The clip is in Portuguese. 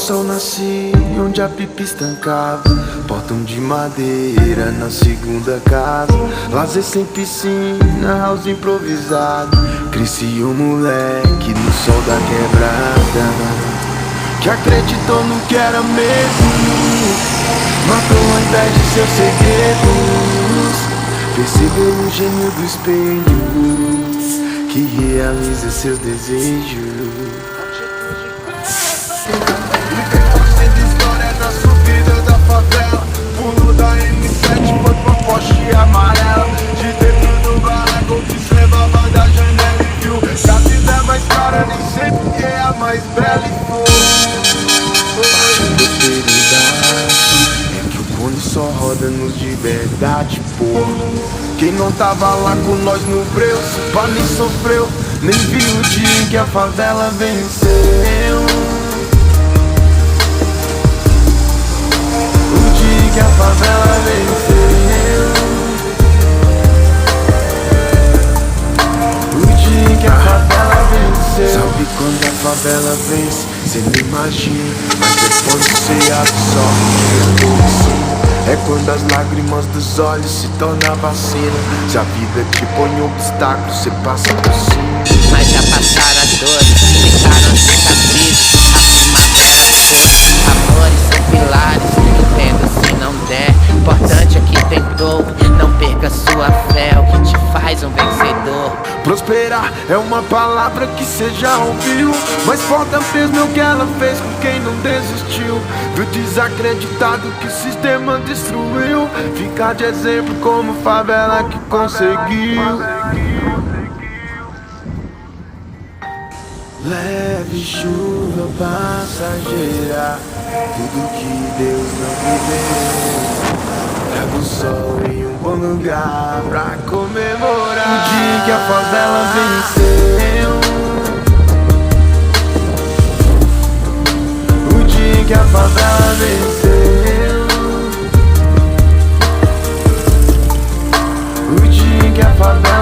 sol nascia onde a pipa estancava. Portão de madeira na segunda casa. Lazer sem piscina, house improvisado. Cresci um moleque no sol da quebrada, que acreditou no que era mesmo. Matou ao invés de seus segredos. Percebeu o gênio do espelho, que realiza seus desejos. História na subida da favela. Pulo da M7, foi pra Porsche amarela. De dentro do barraco que levava da janela e viu que a vida é mais cara, nem sempre é a mais bela e É que o cone só roda nos de verdade, porra. Quem não tava lá com nós no breu, se pá nem sofreu, nem viu o dia em que a favela venceu. O dia em que a favela venceu. O dia em que a favela venceu. Sabe quando a favela vence? Cê não imagina, mas é quando cê absorve. É quando as lágrimas dos olhos se tornam vacina. Se a vida te põe um obstáculo, cê passa por cima. Mas já passaram as dores, ficaram cicatrizes. A primavera foi, amores são pilares. Entendo se não der, importante é que tentou. Não perca sua fé, é o que te faz um vencedor. Prosperar é uma palavra que cê já ouviu, mas foda mesmo é o que ela fez com quem não desistiu. Viu desacreditado que o sistema destruiu. Ficar de exemplo como favela que conseguiu. Leve chuva passageira, tudo que Deus não viveu. Traga o sol em um bom lugar pra comemorar o dia que a favela venceu. O dia que a favela venceu. O dia que a favela